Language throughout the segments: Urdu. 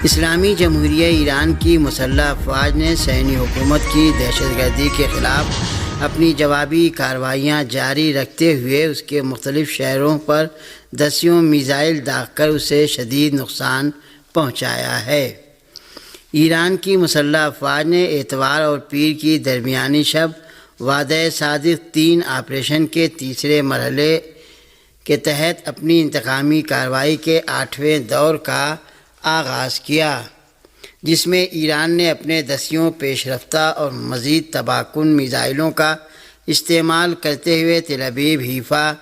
اسلامی جمہوریہ ایران کی مسلح افواج نے صہیونی حکومت کی دہشت گردی کے خلاف اپنی جوابی کارروائیاں جاری رکھتے ہوئے اس کے مختلف شہروں پر دسیوں میزائل داغ کر اسے شدید نقصان پہنچایا ہے۔ ایران کی مسلح افواج نے اتوار اور پیر کی درمیانی شب وعدہ صادق 3 آپریشن کے تیسرے مرحلے کے تحت اپنی انتقامی کارروائی کے 8ویں دور کا آغاز کیا، جس میں ایران نے اپنے دسیوں پیش رفتہ اور مزید تباہ کن میزائلوں کا استعمال کرتے ہوئے تل ابیب، حیفا،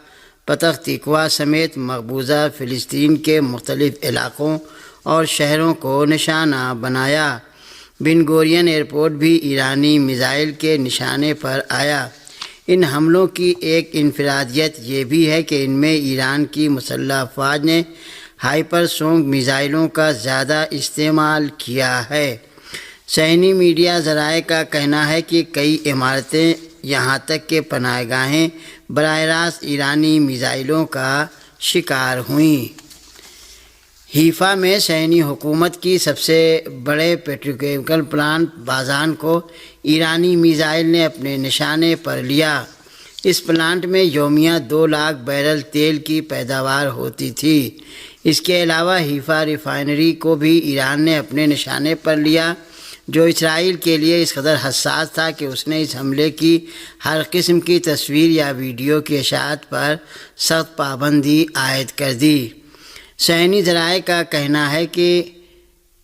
پتخ تقوا سمیت مقبوضہ فلسطین کے مختلف علاقوں اور شہروں کو نشانہ بنایا۔ بن گورین ایئرپورٹ بھی ایرانی میزائل کے نشانے پر آیا۔ ان حملوں کی ایک انفرادیت یہ بھی ہے کہ ان میں ایران کی مسلح افواج نے ہائپر سونک میزائلوں کا زیادہ استعمال کیا ہے۔ صہیونی میڈیا ذرائع کا کہنا ہے کہ کئی عمارتیں یہاں تک کہ پناہ گاہیں براہ راست ایرانی میزائلوں کا شکار ہوئیں۔ حیفا میں صہیونی حکومت کی سب سے بڑے پیٹروکیمیکل پلانٹ بازان کو ایرانی میزائل نے اپنے نشانے پر لیا۔ اس پلانٹ میں یومیہ 2 لاکھ بیرل تیل کی پیداوار ہوتی تھی۔ اس کے علاوہ حیفا ریفائنری کو بھی ایران نے اپنے نشانے پر لیا، جو اسرائیل کے لیے اس قدر حساس تھا کہ اس نے اس حملے کی ہر قسم کی تصویر یا ویڈیو کی اشاعت پر سخت پابندی عائد کر دی۔ صہیونی ذرائع کا کہنا ہے کہ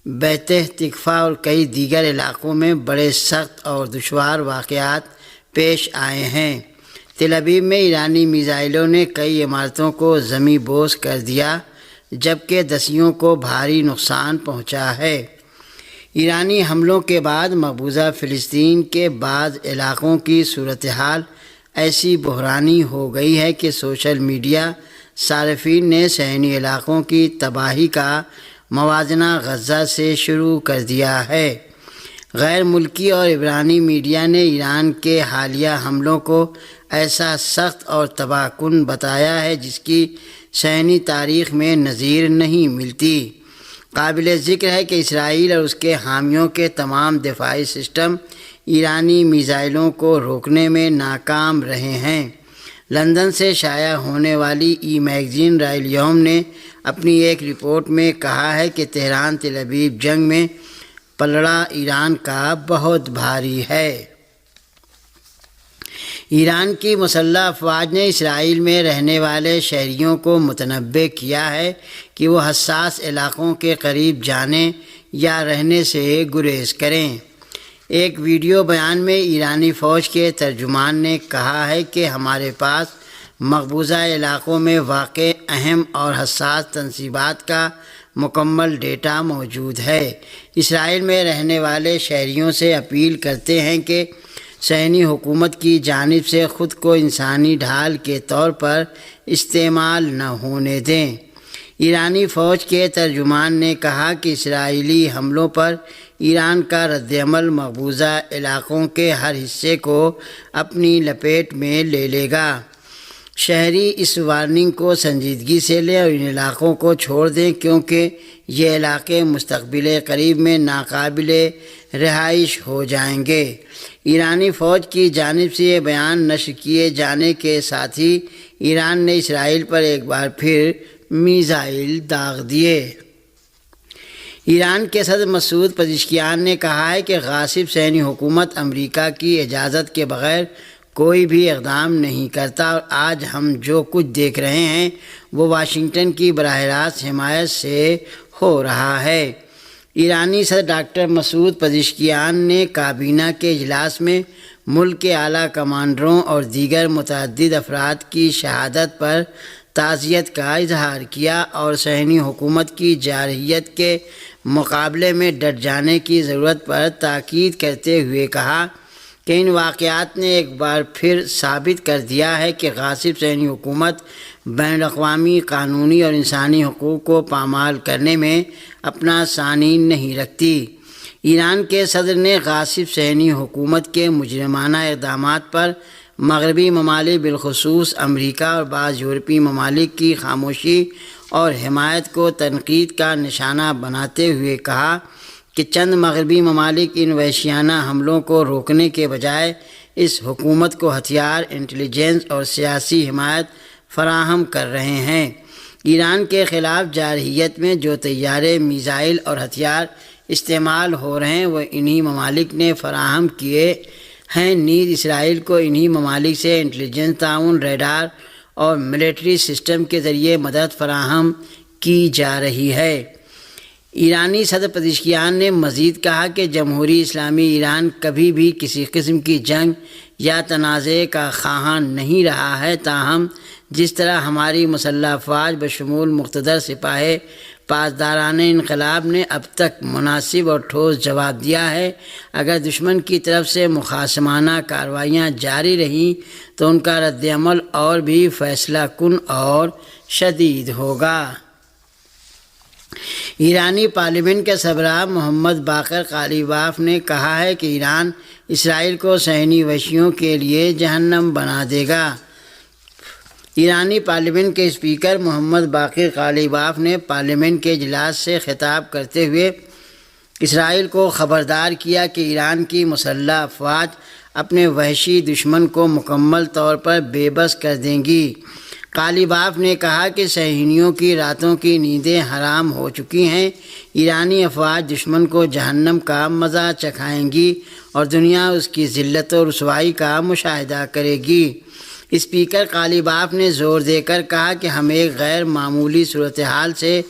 پتخ تقوا اور کئی دیگر علاقوں میں بڑے سخت اور دشوار واقعات پیش آئے ہیں۔ تل ابیب میں ایرانی میزائلوں نے کئی عمارتوں کو زمیں بوس کر دیا، جبکہ دسیوں کو بھاری نقصان پہنچا ہے۔ ایرانی حملوں کے بعد مقبوضہ فلسطین کے بعض علاقوں کی صورتحال ایسی بحرانی ہو گئی ہے کہ سوشل میڈیا صارفین نے صہیونی علاقوں کی تباہی کا موازنہ غزہ سے شروع کر دیا ہے۔ غیر ملکی اور عبرانی میڈیا نے ایران کے حالیہ حملوں کو ایسا سخت اور تباہ کن بتایا ہے جس کی صہیونی تاریخ میں نظیر نہیں ملتی۔ قابل ذکر ہے کہ اسرائیل اور اس کے حامیوں کے تمام دفاعی سسٹم ایرانی میزائلوں کو روکنے میں ناکام رہے ہیں۔ لندن سے شائع ہونے والی میگزین رائے الیوم نے اپنی ایک رپورٹ میں کہا ہے کہ تہران تل ابیب جنگ میں پلڑا ایران کا بہت بھاری ہے۔ ایران کی مسلح افواج نے اسرائیل میں رہنے والے شہریوں کو متنبہ کیا ہے کہ وہ حساس علاقوں کے قریب جانے یا رہنے سے گریز کریں۔ ایک ویڈیو بیان میں ایرانی فوج کے ترجمان نے کہا ہے کہ ہمارے پاس مقبوضہ علاقوں میں واقع اہم اور حساس تنصیبات کا مکمل ڈیٹا موجود ہے۔ اسرائیل میں رہنے والے شہریوں سے اپیل کرتے ہیں کہ صہیونی حکومت کی جانب سے خود کو انسانی ڈھال کے طور پر استعمال نہ ہونے دیں۔ ایرانی فوج کے ترجمان نے کہا کہ اسرائیلی حملوں پر ایران کا رد عمل مقبوضہ علاقوں کے ہر حصے کو اپنی لپیٹ میں لے لے گا۔ شہری اس وارننگ کو سنجیدگی سے لیں اور ان علاقوں کو چھوڑ دیں، کیونکہ یہ علاقے مستقبل قریب میں ناقابل رہائش ہو جائیں گے۔ ایرانی فوج کی جانب سے یہ بیان نشر کیے جانے کے ساتھ ہی ایران نے اسرائیل پر ایک بار پھر میزائل داغ دیے۔ ایران کے صدر مسعود پزشکیان نے کہا ہے کہ غاصب صہیونی حکومت امریکہ کی اجازت کے بغیر کوئی بھی اقدام نہیں کرتا، اور آج ہم جو کچھ دیکھ رہے ہیں وہ واشنگٹن کی براہ راست حمایت سے ہو رہا ہے۔ ایرانی صدر ڈاکٹر مسعود پزشکیان نے کابینہ کے اجلاس میں ملک کے اعلیٰ کمانڈروں اور دیگر متعدد افراد کی شہادت پر تعزیت کا اظہار کیا اور صہیونی حکومت کی جارحیت کے مقابلے میں ڈٹ جانے کی ضرورت پر تاکید کرتے ہوئے کہا کہ ان واقعات نے ایک بار پھر ثابت کر دیا ہے کہ غاصب صہیونی حکومت بین الاقوامی قانونی اور انسانی حقوق کو پامال کرنے میں اپنا سانین نہیں رکھتی۔ ایران کے صدر نے غاصب صہیونی حکومت کے مجرمانہ اقدامات پر مغربی ممالک بالخصوص امریکہ اور بعض یورپی ممالک کی خاموشی اور حمایت کو تنقید کا نشانہ بناتے ہوئے کہا کہ چند مغربی ممالک ان وحشیانہ حملوں کو روکنے کے بجائے اس حکومت کو ہتھیار، انٹیلیجنس اور سیاسی حمایت فراہم کر رہے ہیں۔ ایران کے خلاف جارحیت میں جو طیارے، میزائل اور ہتھیار استعمال ہو رہے ہیں وہ انہی ممالک نے فراہم کیے ہیں۔ نیز اسرائیل کو انہی ممالک سے انٹیلیجنس تعاون، ریڈار اور ملٹری سسٹم کے ذریعے مدد فراہم کی جا رہی ہے۔ ایرانی صدر پزشکیان نے مزید کہا کہ جمہوری اسلامی ایران کبھی بھی کسی قسم کی جنگ یا تنازع کا خواہاں نہیں رہا ہے، تاہم جس طرح ہماری مسلح افواج بشمول مقتدر سپاہ پاسداران انقلاب نے اب تک مناسب اور ٹھوس جواب دیا ہے، اگر دشمن کی طرف سے مخاصمانہ کارروائیاں جاری رہیں تو ان کا رد عمل اور بھی فیصلہ کن اور شدید ہوگا۔ ایرانی پارلیمنٹ کے سربراہ محمد باقر قالیباف نے کہا ہے کہ ایران اسرائیل کو صہیونی وحشیوں کے لیے جہنم بنا دے گا۔ ایرانی پارلیمنٹ کے اسپیکر محمد باقر قالیباف نے پارلیمنٹ کے اجلاس سے خطاب کرتے ہوئے اسرائیل کو خبردار کیا کہ ایران کی مسلح افواج اپنے وحشی دشمن کو مکمل طور پر بے بس کر دیں گی۔ قالیباف نے کہا کہ صہیونیوں کی راتوں کی نیندیں حرام ہو چکی ہیں، ایرانی افواج دشمن کو جہنم کا مزہ چکھائیں گی اور دنیا اس کی ذلت و رسوائی کا مشاہدہ کرے گی۔ اسپیکر قالیباف نے زور دے کر کہا کہ ہم ایک غیر معمولی صورتحال سے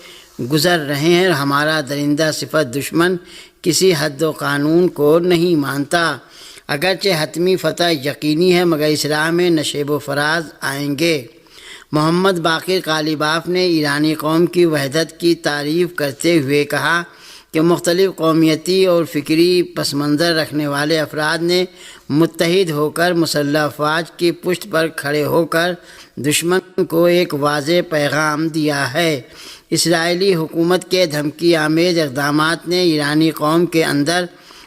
گزر رہے ہیں اور ہمارا درندہ صفت دشمن کسی حد و قانون کو نہیں مانتا۔ اگرچہ حتمی فتح یقینی ہے مگر اس راہ میں نشیب و فراز آئیں گے۔ محمد باقر قالیباف نے ایرانی قوم کی وحدت کی تعریف کرتے ہوئے کہا کہ مختلف قومیتی اور فکری پس منظر رکھنے والے افراد نے متحد ہو کر مسلح افواج کی پشت پر کھڑے ہو کر دشمن کو ایک واضح پیغام دیا ہے۔ اسرائیلی حکومت کے دھمکی آمیز اقدامات نے ایرانی قوم کے اندر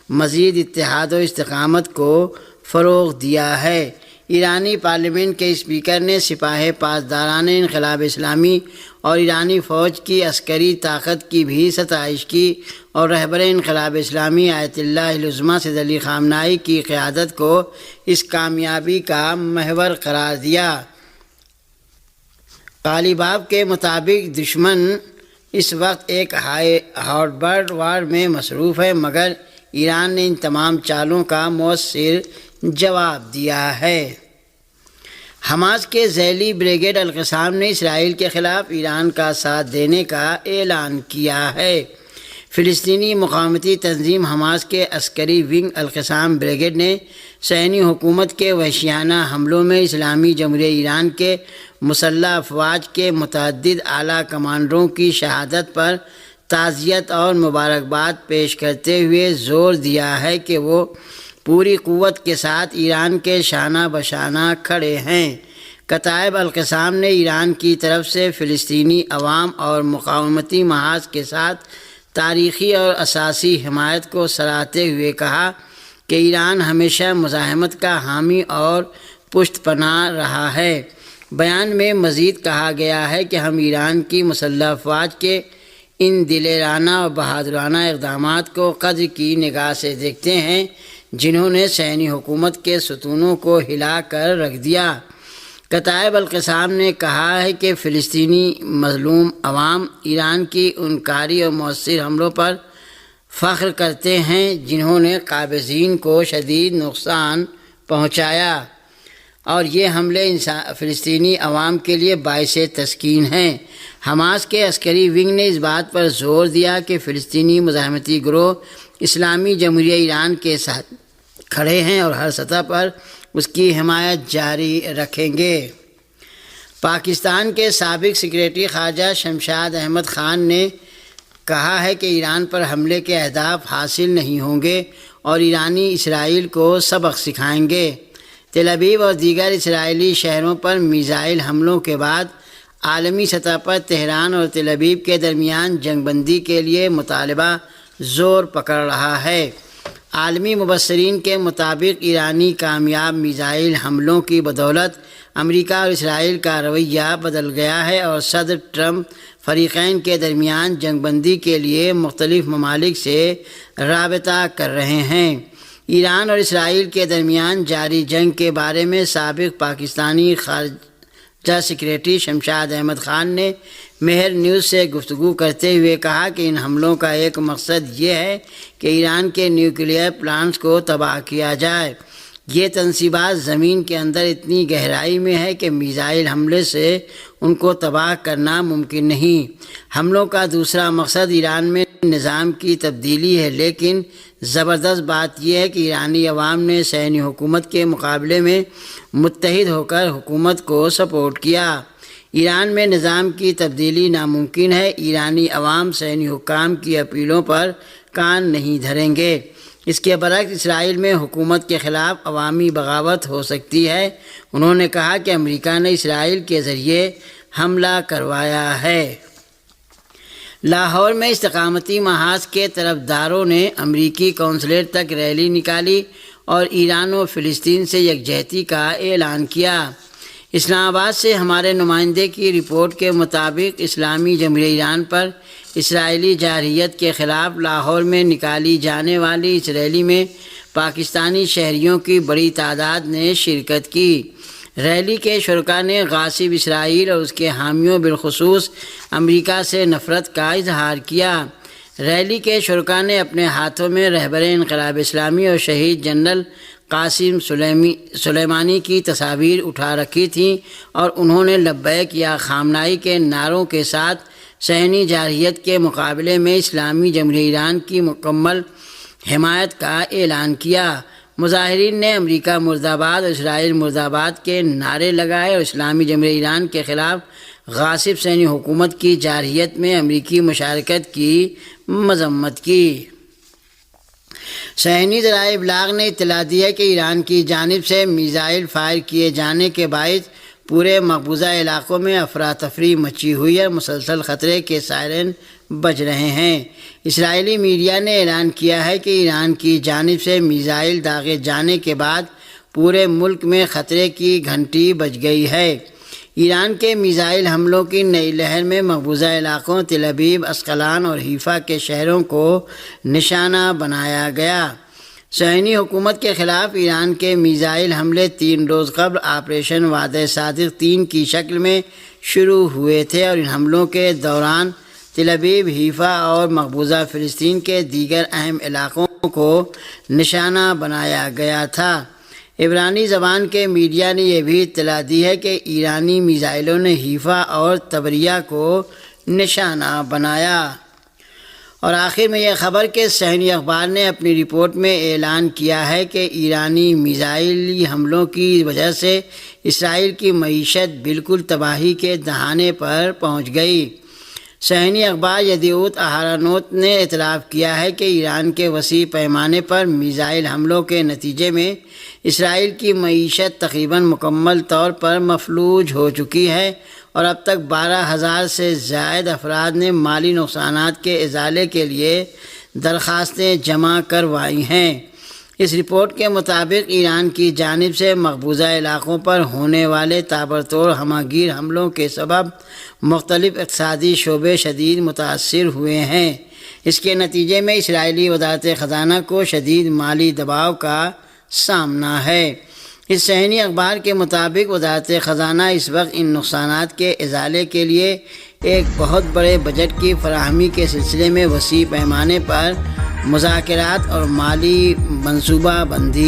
مزید اتحاد و استقامت کو فروغ دیا ہے۔ ایرانی پارلیمنٹ کے اسپیکر نے سپاہ پاسداران انقلاب اسلامی اور ایرانی فوج کی عسکری طاقت کی بھی ستائش کی اور رہبر انقلاب اسلامی آیت اللہ العظمیٰ سید علی خامنہئی کی قیادت کو اس کامیابی کا محور قرار دیا۔ قالیباف کے مطابق دشمن اس وقت ایک ہارڈ وار میں مصروف ہے مگر ایران نے ان تمام چالوں کا مؤثر جواب دیا ہے۔ حماس کے ذیلی بریگیڈ القسام نے اسرائیل کے خلاف ایران کا ساتھ دینے کا اعلان کیا ہے۔ فلسطینی مقاومتی تنظیم حماس کے عسکری ونگ القسام بریگیڈ نے صہیونی حکومت کے وحشیانہ حملوں میں اسلامی جمہوریہ ایران کے مسلح افواج کے متعدد اعلیٰ کمانڈروں کی شہادت پر تعزیت اور مبارکباد پیش کرتے ہوئے زور دیا ہے کہ وہ پوری قوت کے ساتھ ایران کے شانہ بشانہ کھڑے ہیں۔ کتائب القسام نے ایران کی طرف سے فلسطینی عوام اور مقاومتی محاذ کے ساتھ تاریخی اور اساسی حمایت کو سراہتے ہوئے کہا کہ ایران ہمیشہ مزاحمت کا حامی اور پشت پناہ رہا ہے۔ بیان میں مزید کہا گیا ہے کہ ہم ایران کی مسلح افواج کے ان دلیرانہ اور بہادرانہ اقدامات کو قدر کی نگاہ سے دیکھتے ہیں جنہوں نے صہیونی حکومت کے ستونوں کو ہلا کر رکھ دیا۔ کتائب القسام نے کہا ہے کہ فلسطینی مظلوم عوام ایران کی ان کاری اور مؤثر حملوں پر فخر کرتے ہیں جنہوں نے قابضین کو شدید نقصان پہنچایا اور یہ حملے فلسطینی عوام کے لیے باعث تسکین ہیں۔ حماس کے عسکری ونگ نے اس بات پر زور دیا کہ فلسطینی مزاحمتی گروہ اسلامی جمہوریہ ایران کے ساتھ کھڑے ہیں اور ہر سطح پر اس کی حمایت جاری رکھیں گے۔ پاکستان کے سابق سیکریٹری خارجہ شمشاد احمد خان نے کہا ہے کہ ایران پر حملے کے اہداف حاصل نہیں ہوں گے اور ایرانی اسرائیل کو سبق سکھائیں گے۔ تل ابیب اور دیگر اسرائیلی شہروں پر میزائل حملوں کے بعد عالمی سطح پر تہران اور تل ابیب کے درمیان جنگ بندی کے لیے مطالبہ زور پکڑ رہا ہے۔ عالمی مبصرین کے مطابق ایرانی کامیاب میزائل حملوں کی بدولت امریکہ اور اسرائیل کا رویہ بدل گیا ہے اور صدر ٹرمپ فریقین کے درمیان جنگ بندی کے لیے مختلف ممالک سے رابطہ کر رہے ہیں۔ ایران اور اسرائیل کے درمیان جاری جنگ کے بارے میں سابق پاکستانی خارجہ سیکریٹری شمشاد احمد خان نے مہر نیوز سے گفتگو کرتے ہوئے کہا کہ ان حملوں کا ایک مقصد یہ ہے کہ ایران کے نیوکلیئر پلانٹس کو تباہ کیا جائے۔ یہ تنصیبات زمین کے اندر اتنی گہرائی میں ہے کہ میزائل حملے سے ان کو تباہ کرنا ممکن نہیں۔ حملوں کا دوسرا مقصد ایران میں نظام کی تبدیلی ہے، لیکن زبردست بات یہ ہے کہ ایرانی عوام نے صہیونی حکومت کے مقابلے میں متحد ہو کر حکومت کو سپورٹ کیا۔ ایران میں نظام کی تبدیلی ناممکن ہے۔ ایرانی عوام صہیونی حکام کی اپیلوں پر کان نہیں دھریں گے۔ اس کے برعکس اسرائیل میں حکومت کے خلاف عوامی بغاوت ہو سکتی ہے۔ انہوں نے کہا کہ امریکہ نے اسرائیل کے ذریعے حملہ کروایا ہے۔ لاہور میں استقامتی محاذ کے طرفداروں نے امریکی قونصلیٹ تک ریلی نکالی اور ایران و فلسطین سے یکجہتی کا اعلان کیا۔ اسلام آباد سے ہمارے نمائندے کی رپورٹ کے مطابق اسلامی جمہوریہ ایران پر اسرائیلی جارحیت کے خلاف لاہور میں نکالی جانے والی اس ریلی میں پاکستانی شہریوں کی بڑی تعداد نے شرکت کی۔ ریلی کے شرکاء نے غاصب اسرائیل اور اس کے حامیوں بالخصوص امریکہ سے نفرت کا اظہار کیا۔ ریلی کے شرکاء نے اپنے ہاتھوں میں رہبر انقلاب اسلامی اور شہید جنرل قاسم سلیمانی کی تصاویر اٹھا رکھی تھیں اور انہوں نے لبیک یا خامنائی کے نعروں کے ساتھ صہیونی جارحیت کے مقابلے میں اسلامی جمہوریہ ایران کی مکمل حمایت کا اعلان کیا۔ مظاہرین نے امریکہ مرد آباد اور اسرائیل مرد آباد کے نعرے لگائے اور اسلامی جمہوریہ ایران کے خلاف غاصب صہیونی حکومت کی جارحیت میں امریکی مشارکت کی مذمت کی۔ صہیونی ذرائع ابلاغ نے اطلاع دی ہے کہ ایران کی جانب سے میزائل فائر کیے جانے کے باعث پورے مقبوضہ علاقوں میں افراتفری مچی ہوئی ہے، مسلسل خطرے کے سائرن بج رہے ہیں۔ اسرائیلی میڈیا نے اعلان کیا ہے کہ ایران کی جانب سے میزائل داغے جانے کے بعد پورے ملک میں خطرے کی گھنٹی بج گئی ہے۔ ایران کے میزائل حملوں کی نئی لہر میں مقبوضہ علاقوں تل ابیب، اسقلان اور حیفا کے شہروں کو نشانہ بنایا گیا۔ صہیونی حکومت کے خلاف ایران کے میزائل حملے 3 روز قبل آپریشن وعدہ صادق 3 کی شکل میں شروع ہوئے تھے اور ان حملوں کے دوران تل ابیب، حیفا اور مقبوضہ فلسطین کے دیگر اہم علاقوں کو نشانہ بنایا گیا تھا۔ عبرانی زبان کے میڈیا نے یہ بھی اطلاع دی ہے کہ ایرانی میزائلوں نے حیفا اور تبریہ کو نشانہ بنایا۔ اور آخر میں یہ خبر کہ صہیونی اخبار نے اپنی رپورٹ میں اعلان کیا ہے کہ ایرانی میزائلی حملوں کی وجہ سے اسرائیل کی معیشت بالکل تباہی کے دہانے پر پہنچ گئی۔ صہیونی اخبار یدیعوت اہرانوت نے اعتراف کیا ہے کہ ایران کے وسیع پیمانے پر میزائل حملوں کے نتیجے میں اسرائیل کی معیشت تقریباً مکمل طور پر مفلوج ہو چکی ہے اور اب تک 12,000 سے زائد افراد نے مالی نقصانات کے ازالے کے لیے درخواستیں جمع کروائی ہیں۔ اس رپورٹ کے مطابق ایران کی جانب سے مقبوضہ علاقوں پر ہونے والے تابڑتوڑ ہمہ گیر حملوں کے سبب مختلف اقتصادی شعبے شدید متاثر ہوئے ہیں۔ اس کے نتیجے میں اسرائیلی وزارت خزانہ کو شدید مالی دباؤ کا سامنا ہے۔ اس صہیونی اخبار کے مطابق وزارت خزانہ اس وقت ان نقصانات کے ازالے کے لیے ایک بہت بڑے بجٹ کی فراہمی کے سلسلے میں وسیع پیمانے پر مذاکرات اور مالی منصوبہ بندی